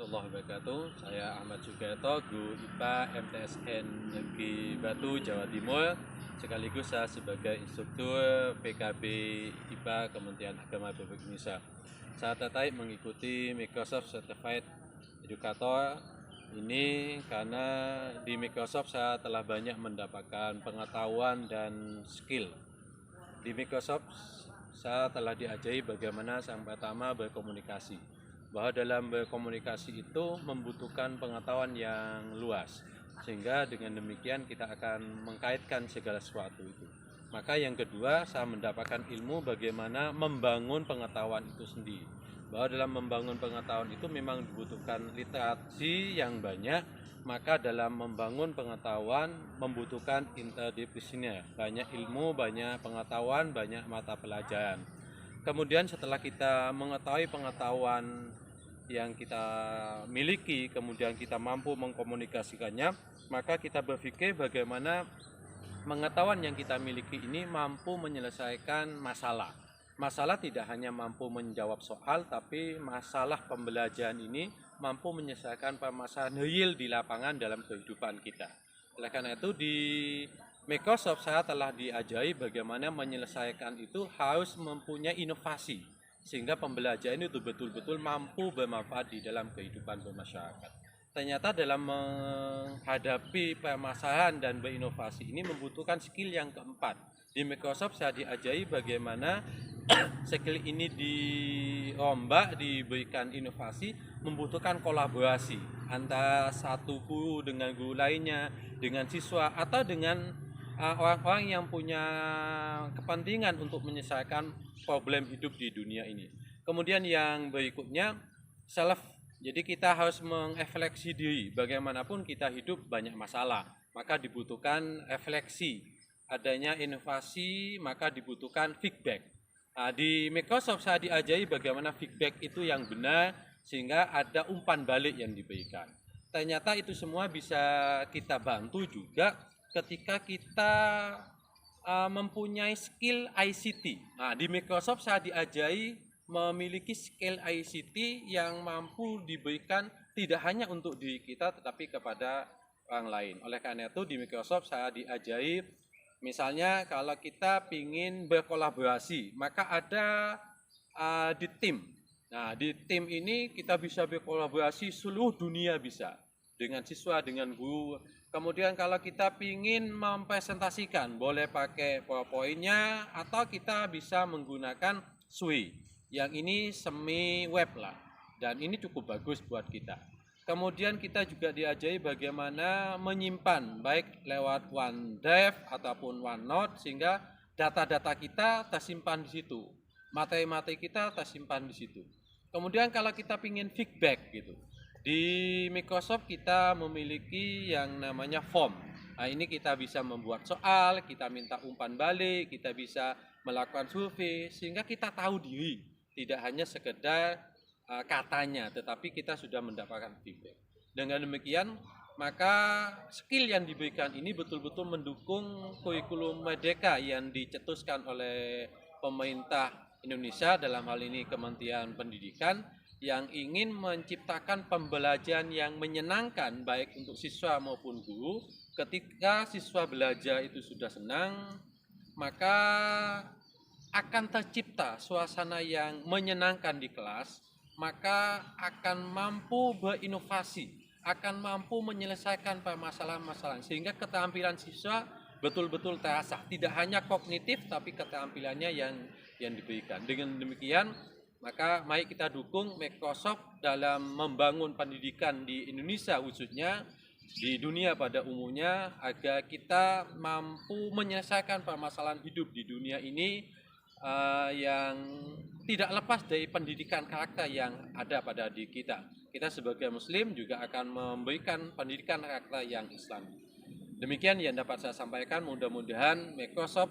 warahmatullahi wabarakatuh. Saya Ahmad Sugiarto, guru IPA MTSN Negeri Batu, Jawa Timur. Sekaligus saya sebagai instruktur PKB IPA Kementerian Agama Republik Indonesia. Saya tertarik mengikuti Microsoft Certified Educator ini karena di Microsoft saya telah banyak mendapatkan pengetahuan dan skill. Di Microsoft saya telah diajari bagaimana yang pertama berkomunikasi, bahwa dalam berkomunikasi itu membutuhkan pengetahuan yang luas, sehingga dengan demikian kita akan mengkaitkan segala sesuatu itu. Maka yang kedua, saya mendapatkan ilmu bagaimana membangun pengetahuan itu sendiri, bahwa dalam membangun pengetahuan itu memang dibutuhkan literasi yang banyak. Maka dalam membangun pengetahuan membutuhkan interdisipliner, banyak ilmu, banyak pengetahuan, banyak mata pelajaran. Kemudian setelah kita mengetahui pengetahuan yang kita miliki, kemudian kita mampu mengkomunikasikannya, maka kita berpikir bagaimana pengetahuan yang kita miliki ini mampu menyelesaikan masalah. Masalah tidak hanya mampu menjawab soal, tapi masalah pembelajaran ini mampu menyelesaikan permasalahan real di lapangan dalam kehidupan kita. Oleh karena itu di Microsoft saya telah diajari bagaimana menyelesaikan itu harus mempunyai inovasi, sehingga pembelajaran itu betul-betul mampu bermanfaat di dalam kehidupan bermasyarakat. Ternyata dalam menghadapi permasalahan dan berinovasi ini membutuhkan skill yang keempat. Di Microsoft saya diajari bagaimana skill ini dirombak, diberikan inovasi, membutuhkan kolaborasi antara satu guru dengan guru lainnya, dengan siswa, atau dengan orang-orang yang punya kepentingan untuk menyelesaikan problem hidup di dunia ini. Kemudian yang berikutnya, self. Jadi kita harus mengrefleksi diri. Bagaimanapun kita hidup banyak masalah, maka dibutuhkan refleksi. Adanya inovasi, maka dibutuhkan feedback. Di Microsoft saya diajari bagaimana feedback itu yang benar, sehingga ada umpan balik yang diberikan. Ternyata itu semua bisa kita bantu juga ketika kita mempunyai skill ICT. Di Microsoft saya diajari memiliki skill ICT yang mampu diberikan tidak hanya untuk diri kita, tetapi kepada orang lain. Oleh karena itu di Microsoft saya diajari, misalnya kalau kita ingin berkolaborasi, maka ada di tim. Nah, di tim ini kita bisa berkolaborasi seluruh dunia bisa, dengan siswa, dengan guru. Kemudian kalau kita ingin mempresentasikan, boleh pakai PowerPoint-nya atau kita bisa menggunakan SWI. Yang ini semi web lah, dan ini cukup bagus buat kita. Kemudian kita juga diajari bagaimana menyimpan baik lewat OneDrive ataupun OneNote, sehingga data-data kita tersimpan di situ, materi-materi kita tersimpan di situ. Kemudian kalau kita ingin feedback gitu, di Microsoft kita memiliki yang namanya form. Ini kita bisa membuat soal, kita minta umpan balik, kita bisa melakukan survei, sehingga kita tahu diri. Tidak hanya sekedar katanya, tetapi kita sudah mendapatkan feedback. Dengan demikian, maka skill yang diberikan ini betul-betul mendukung kurikulum Merdeka yang dicetuskan oleh pemerintah Indonesia, dalam hal ini Kementerian Pendidikan, yang ingin menciptakan pembelajaran yang menyenangkan baik untuk siswa maupun guru. Ketika siswa belajar itu sudah senang, maka akan tercipta suasana yang menyenangkan di kelas, maka akan mampu berinovasi, akan mampu menyelesaikan permasalahan-permasalahan, sehingga keterampilan siswa betul-betul terasa, tidak hanya kognitif tapi keterampilannya yang diberikan. Dengan demikian, maka mari kita dukung Microsoft dalam membangun pendidikan di Indonesia khususnya, di dunia pada umumnya, agar kita mampu menyelesaikan permasalahan hidup di dunia ini yang tidak lepas dari pendidikan karakter yang ada pada diri kita. Kita sebagai Muslim juga akan memberikan pendidikan karakter yang Islam. Demikian yang dapat saya sampaikan. Mudah-mudahan Microsoft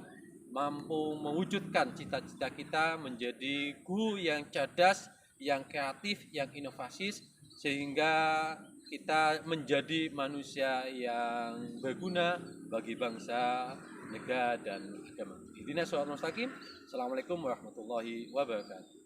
mampu mewujudkan cita-cita kita menjadi guru yang cerdas, yang kreatif, yang inovatif, sehingga kita menjadi manusia yang berguna bagi bangsa, negara, dan agama. Intinya soal mustaqim. Assalamualaikum warahmatullahi wabarakatuh.